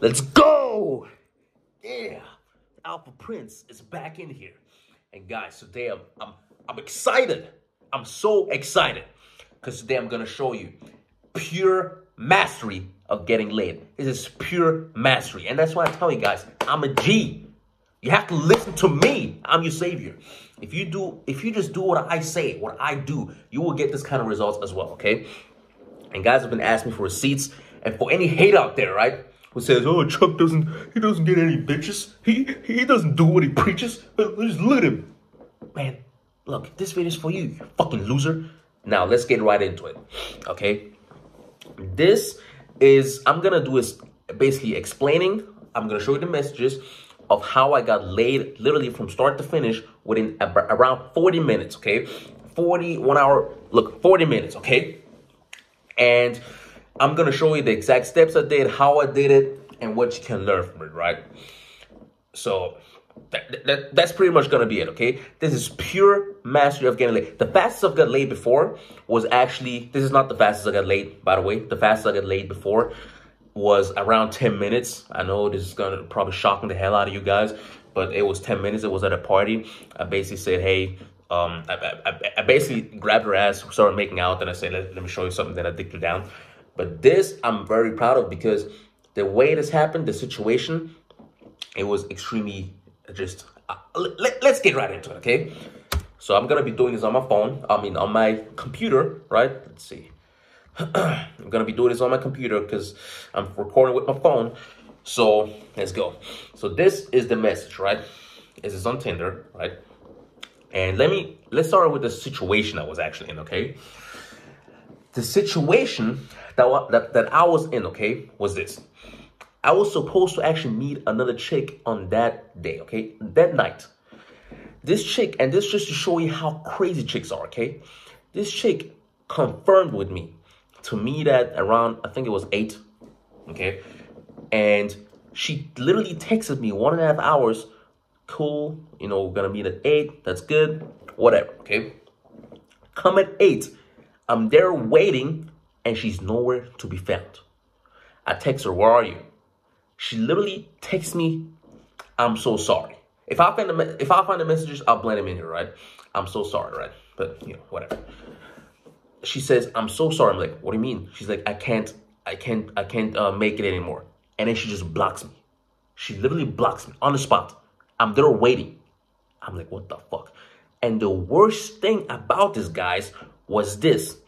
Let's go! Yeah, Alpha Prince is back in here. And guys, today I'm excited. I'm so excited. Because today I'm gonna show you pure mastery of getting laid. This is pure mastery. And that's why I tell you guys, I'm a G. You have to listen to me. I'm your savior. If you just do what I say, what I do, you will get this kind of results as well, okay? And guys have been asking me for receipts. And for any hate out there, right? Who says, oh, Chuck doesn't get any bitches. He doesn't do what he preaches. Just let him. Man, look, this video is for you, you fucking loser. Now, let's get right into it, okay? I'm gonna do is basically explaining. I'm gonna show you the messages of how I got laid literally from start to finish within around 40 minutes, okay? 40 minutes, okay? And I'm going to show you the exact steps I did, how I did it, and what you can learn from it, right? So that's pretty much going to be it, okay? This is pure mastery of getting laid. The fastest I've got laid before was actually, this is not the fastest I got laid, by the way. The fastest I got laid before was around 10 minutes. I know this is going to probably shock the hell out of you guys, but it was 10 minutes. It was at a party. I basically said, hey, I basically grabbed her ass, started making out, and I said, let me show you something, then I dicked her down. But this I'm very proud of because the way this happened, the situation, it was extremely just, let's get right into it, okay? So I'm going to be doing this on my phone, on my computer, right? Let's see. I'm going to be doing this on my computer because I'm recording with my phone. So let's go. So this is the message, right? This is on Tinder, right? And let's start with the situation I was actually in, okay? The situation that I was in, okay, was this. I was supposed to actually meet another chick on that day, okay? That night. This chick, and this just to show you how crazy chicks are, okay? This chick confirmed with me to meet at around, I think it was 8, okay? And she literally texted me 1.5 hours. Cool, we're gonna meet at 8, that's good, whatever, okay? Come at 8, I'm there waiting, and she's nowhere to be found. I text her, where are you? She literally texts me, I'm so sorry. If I find the messages, I'll blend them in here, right? I'm so sorry, right? But, whatever. She says, I'm so sorry. I'm like, what do you mean? She's like, I can't make it anymore. And then she just blocks me. She literally blocks me on the spot. I'm there waiting. I'm like, what the fuck? And the worst thing about this, guys, was this.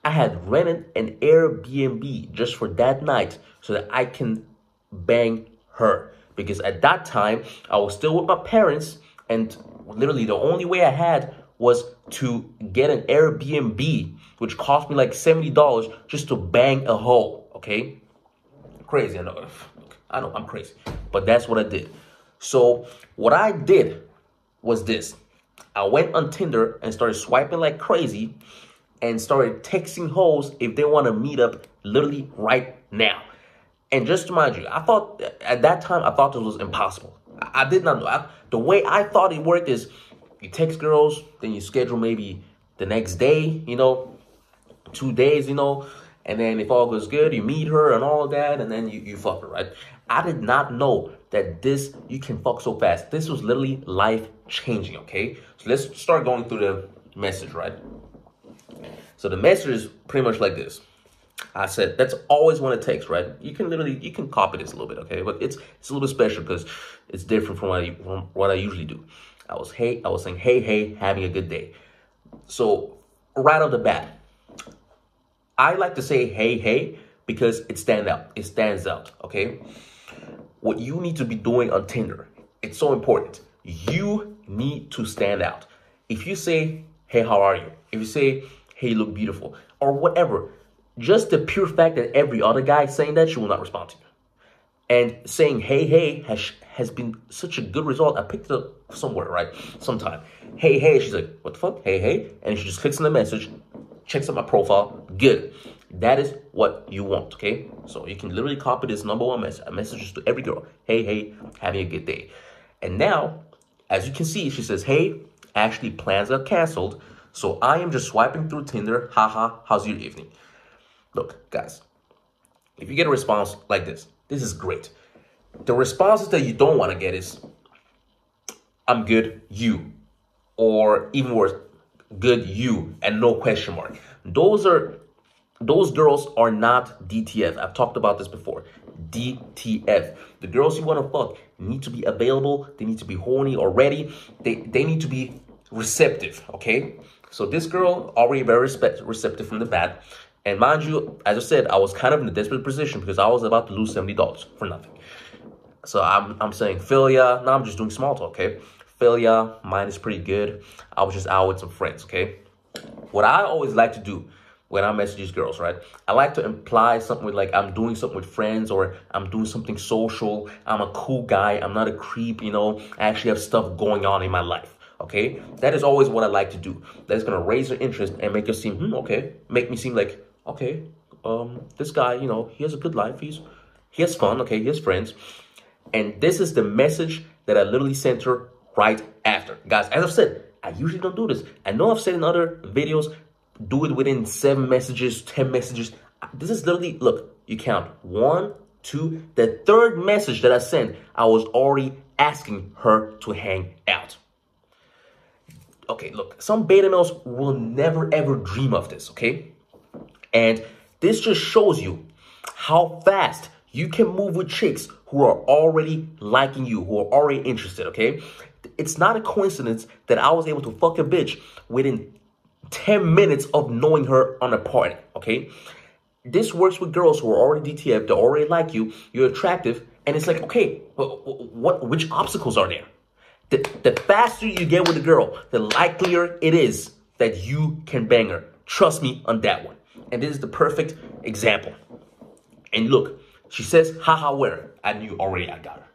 I had rented an Airbnb just for that night so that I can bang her. Because at that time, I was still with my parents, and literally the only way I had was to get an Airbnb, which cost me like $70 just to bang a hoe, okay? Crazy, I know, I'm crazy, but that's what I did. So what I did was this. I went on Tinder and started swiping like crazy and started texting hoes if they want to meet up literally right now. And just to mind you, at that time, I thought this was impossible. I did not know. The way I thought it worked is you text girls, then you schedule maybe the next day, 2 days, and then if all goes good, you meet her and all that, and then you fuck her, right? I did not know that you can fuck so fast. This was literally life-changing, okay? So let's start going through the message, right? So the message is pretty much like this. I said, that's always what it takes, right? You can copy this a little bit, okay? But it's a little bit special because it's different from what I usually do. I was saying, hey, having a good day. So right off the bat, I like to say, hey, because it stands out, okay? What you need to be doing on Tinder, it's so important. You need to stand out. If you say, hey, how are you? If you say, hey, you look beautiful, or whatever, just the pure fact that every other guy saying that, she will not respond to you. And saying, hey, has been such a good result. I picked it up somewhere, right? Sometime. Hey, she's like, what the fuck? Hey. And she just clicks on the message, checks out my profile. Good. That is what you want, okay? So you can literally copy this #1 message. Messages to every girl. Hey, having a good day. And now, as you can see, she says, hey, actually plans are canceled. So I am just swiping through Tinder. Haha, how's your evening? Look, guys, if you get a response like this is great. The responses that you don't want to get is, I'm good, you. Or even worse, good, you, and no question mark. Those girls are not DTF. I've talked about this before. DTF. The girls you want to fuck need to be available. They need to be horny or ready. They need to be receptive, okay? So this girl already very receptive from the bat. And mind you, as I said, I was kind of in a desperate position because I was about to lose $70 for nothing. So I'm saying, Philia, now I'm just doing small talk, okay? Philia, mine is pretty good. I was just out with some friends, okay? What I always like to do when I message these girls, right? I like to imply something with like, I'm doing something with friends or I'm doing something social. I'm a cool guy. I'm not a creep, you know? I actually have stuff going on in my life, okay? That is always what I like to do. That's going to raise your interest and make you seem, okay. Make me seem like, okay, this guy, you know, he has a good life. He has fun, okay? He has friends. And this is the message that I literally sent her right after. Guys, as I've said, I usually don't do this. I know I've said in other videos, do it within 7 messages, 10 messages. This is literally, look, you count 1, 2. The third message that I sent, I was already asking her to hang out. Okay, look, some beta males will never ever dream of this, okay? And this just shows you how fast you can move with chicks who are already liking you, who are already interested, okay? It's not a coincidence that I was able to fuck a bitch within 10 minutes of knowing her on a party, okay? This works with girls who are already DTF, they already like you, you're attractive, and it's like, okay, which obstacles are there? The faster you get with a girl, the likelier it is that you can bang her. Trust me on that one. And this is the perfect example. And look, she says, haha, where? I knew already I got her.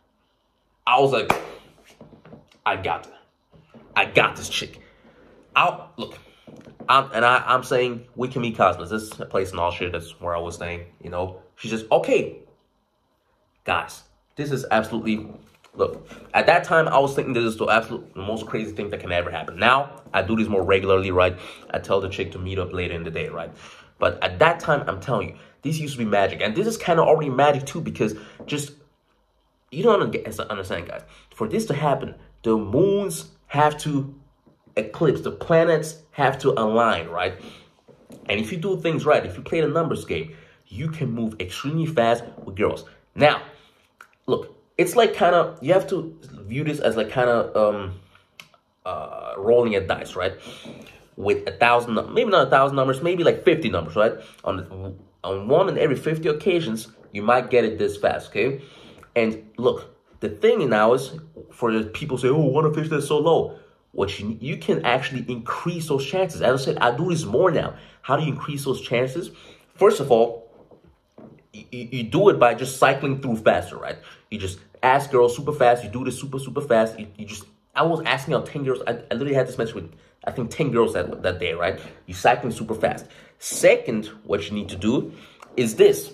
I was like, I got her. I got this chick. I'm saying, we can meet Cosmos. This is a place in Austria. That's where I was staying, you know. She says, okay. Guys, this is absolutely, look, at that time, I was thinking this is the most crazy thing that can ever happen. Now, I do this more regularly, right? I tell the chick to meet up later in the day, right? But at that time, I'm telling you, this used to be magic. And this is kind of already magic too, because just, you don't understand, guys. For this to happen, the moons have to eclipse. The planets have to align, right? And if you do things right, if you play the numbers game, you can move extremely fast with girls. Now, look, it's like kind of, you have to view this as like kind of rolling a dice, right? With 1,000, maybe not 1,000 numbers, maybe like 50 numbers, right? On 1 in every 50 occasions, you might get it this fast, okay? And look, the thing now is, for the people say, oh, 1 in 50, that's so low. What you can actually increase those chances. As I said, I do this more now. How do you increase those chances? First of all, you do it by just cycling through faster, right? You just ask girls super fast. You do this super fast. I was asking out 10 girls. I literally had this message with, I think, 10 girls that day, right? You cycling super fast. Second, what you need to do is this.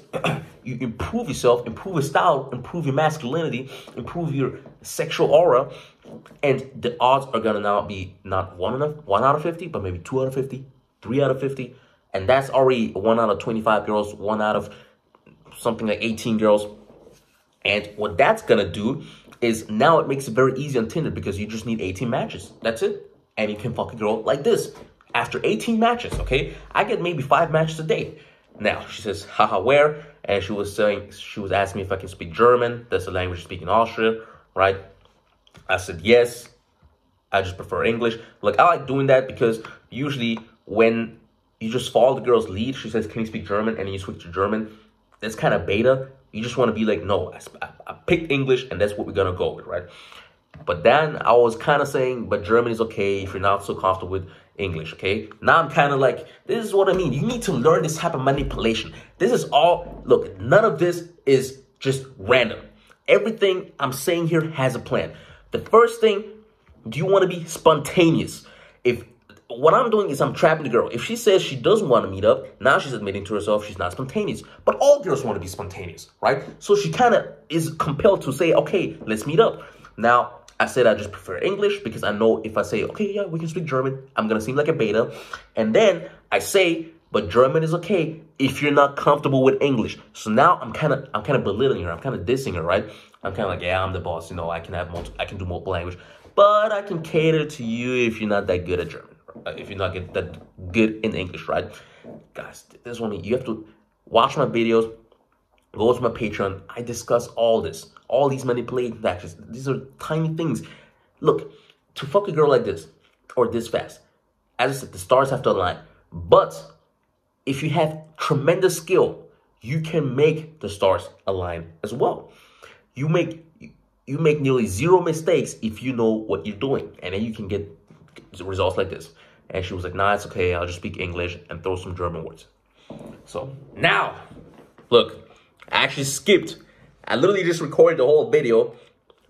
You improve yourself, improve your style, improve your masculinity, improve your sexual aura, and the odds are gonna now be not 1 out of 50, but maybe 2 out of 50, 3 out of 50, and that's already 1 out of 25 girls, 1 out of something like 18 girls. And what that's gonna do is now it makes it very easy on Tinder because you just need 18 matches. That's it. And you can fuck a girl like this. After 18 matches, okay? I get maybe 5 matches a day. Now, she says, haha, where? And she was asking me if I can speak German. That's the language I speak in Austria, right? I said, yes. I just prefer English. Like, I like doing that because usually when you just follow the girl's lead, she says, can you speak German? And you switch to German. That's kind of beta. You just want to be like, no, I picked English and that's what we're going to go with, right? But then I was kind of saying, but German is okay if you're not so comfortable with English, okay? Now I'm kind of like, this is what I mean. You need to learn this type of manipulation. This is all, look, none of this is just random. Everything I'm saying here has a plan. The first thing, do you want to be spontaneous? What I'm doing is I'm trapping the girl. If she says she doesn't want to meet up, now she's admitting to herself she's not spontaneous. But all girls want to be spontaneous, right? So she kind of is compelled to say, okay, let's meet up. Now, I said I just prefer English because I know if I say, okay, yeah, we can speak German, I'm going to seem like a beta. And then I say, but German is okay if you're not comfortable with English. So now I'm kind of belittling her. I'm kind of dissing her, right? I'm kind of like, yeah, I'm the boss. You know, I can do multiple language, but I can cater to you if you're not that good at German, if you're not that good in English, right? Guys, this one you have to watch my videos. Go to my Patreon. I discuss all this, all these manipulating tactics. These are tiny things. Look, to fuck a girl like this or this fast, as I said, the stars have to align. But if you have tremendous skill, you can make the stars align as well. You make nearly zero mistakes if you know what you're doing, and then you can get results like this. And she was like, nah, it's okay. I'll just speak English and throw some German words. So now, look. I actually skipped. I literally just recorded the whole video,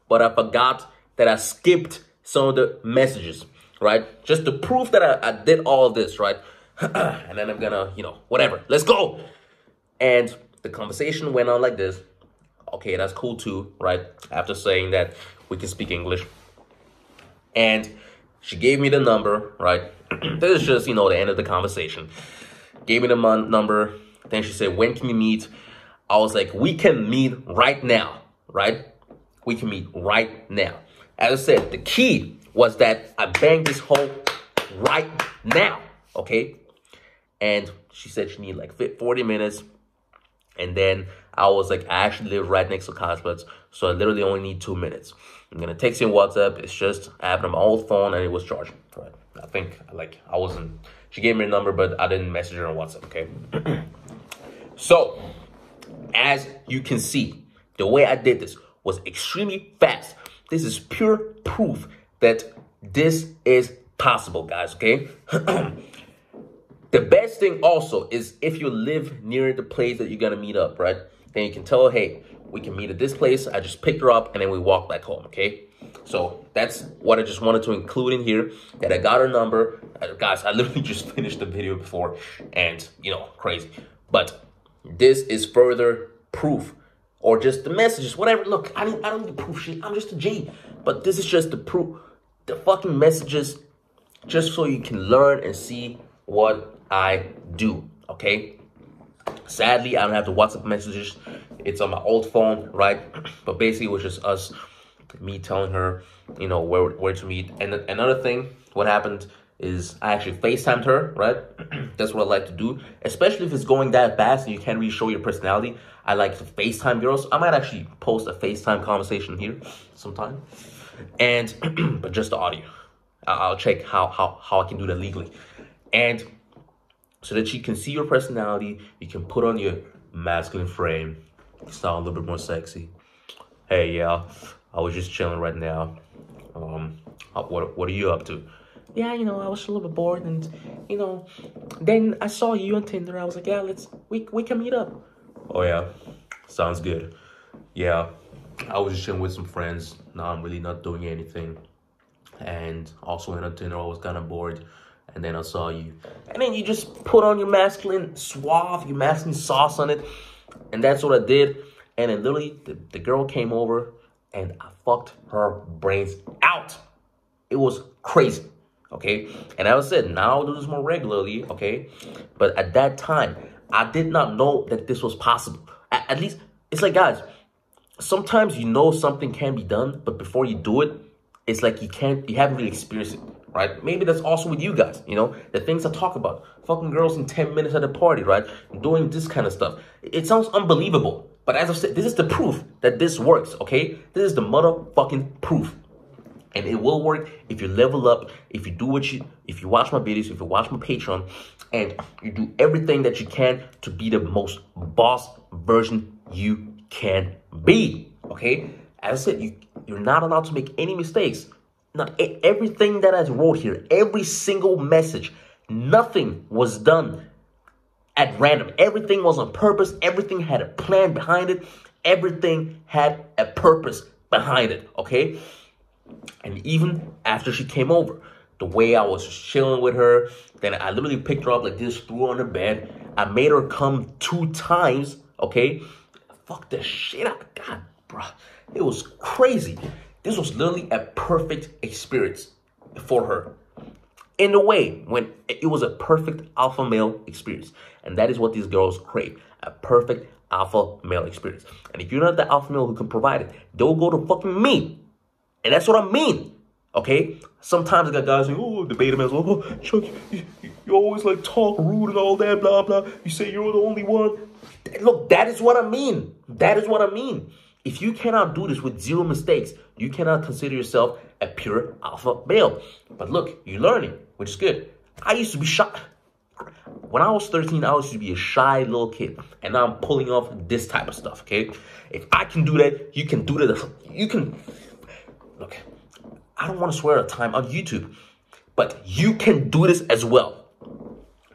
but I forgot that I skipped some of the messages, right? Just to prove that I did all of this, right? And then I'm gonna, whatever. Let's go. And the conversation went on like this. Okay, that's cool too, right? After saying that we can speak English. And she gave me the number, right? This is just, the end of the conversation. Gave me the number. Then she said, when can we meet? I was like, we can meet right now, right? We can meet right now. As I said, the key was that I banged this hoe right now, okay? And she said she needed like 40 minutes. And then I was like, I actually live right next to Cosplets, so I literally only need 2 minutes. I'm going to text you on WhatsApp. It's just, I have it on my old phone and it was charging. Right? I think, she gave me a number, but I didn't message her on WhatsApp, okay? So, as you can see, the way I did this was extremely fast. This is pure proof that this is possible, guys, okay? The best thing also is if you live near the place that you're going to meet up, right? Then you can tell her, hey, we can meet at this place. I just picked her up and then we walk back home, okay? So that's what I just wanted to include in here, that I got her number. Guys, I literally just finished the video before and, crazy. But this is further proof, or just the messages, whatever. Look, I don't need proof shit. I'm just a G. But this is just the proof, the fucking messages, just so you can learn and see what I do, okay? Sadly, I don't have the WhatsApp messages. It's on my old phone, right? But basically, it was just me telling her, where to meet. And another thing, what happened is I actually FaceTimed her, right? That's what I like to do, especially if it's going that fast and you can't really show your personality. I like to FaceTime girls. I might actually post a FaceTime conversation here sometime. And, but just the audio. I'll check how I can do that legally. And so that you can see your personality, you can put on your masculine frame, sound a little bit more sexy. Hey, yeah, I was just chilling right now. What are you up to? Yeah, I was a little bit bored, and then I saw you on Tinder. I was like, yeah, we can meet up. Oh yeah, sounds good. Yeah, I was just chilling with some friends. Now I'm really not doing anything, and also went on Tinder. I was kind of bored, and then I saw you, and then you just put on your masculine suave, your masculine sauce on it, and that's what I did. And then literally, the girl came over, and I fucked her brains out. It was crazy. Okay, and as I said, now I'll do this more regularly, okay? But at that time, I did not know that this was possible. At least, it's like, guys, sometimes something can be done, but before you do it, it's like you haven't really experienced it, right? Maybe that's also with you guys, the things I talk about. Fucking girls in 10 minutes at a party, right? Doing this kind of stuff. It sounds unbelievable, but as I said, this is the proof that this works, okay? This is the motherfucking proof. And it will work if you level up, if you do if you watch my videos, if you watch my Patreon, and you do everything that you can to be the most boss version you can be, okay? As I said, you're not allowed to make any mistakes. Not everything that I wrote here, every single message, nothing was done at random. Everything was on purpose. Everything had a plan behind it. Everything had a purpose behind it, okay? And even after she came over, the way I was chilling with her, then I literally picked her up like this, threw her on the bed. I made her come 2 times, okay? Fuck the shit out. God, bro. It was crazy. This was literally a perfect experience for her. in a way when it was a perfect alpha male experience. And that is what these girls crave, a perfect alpha male experience. And if you're not the alpha male who can provide it, they'll go to fucking me. And that's what I mean. Okay? Sometimes I got guys saying, oh, the beta males, oh, Chuck, you always like talk rude and all that, blah, blah. You say you're the only one. Look, that is what I mean. That is what I mean. If you cannot do this with zero mistakes, you cannot consider yourself a pure alpha male. But look, you're learning, which is good. I used to be shy. When I was 13, I used to be a shy little kid. And now I'm pulling off this type of stuff, okay? If I can do that, you can do that. You can... Look, I don't want to swear at a time on YouTube, but you can do this as well,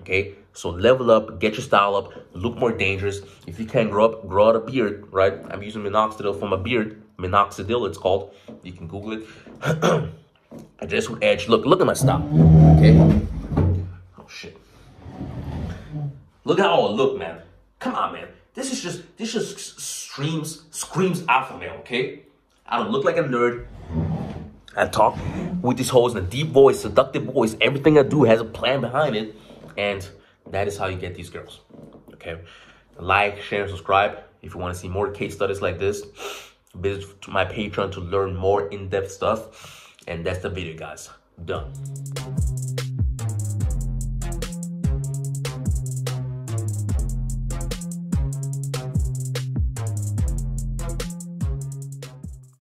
okay? So level up, get your style up, look more dangerous. If you can't grow out a beard, right? I'm using minoxidil for my beard. Minoxidil, it's called. You can Google it. I just with edge. Look at my style, okay? Oh, shit. Look how I look, man. Come on, man. This just screams alpha male, okay? I don't look like a nerd. I talk with these hoes in a deep voice, seductive voice. Everything I do has a plan behind it. And that is how you get these girls. Okay? Like, share, and subscribe if you want to see more case studies like this. Visit my Patreon to learn more in-depth stuff. And that's the video, guys. Done.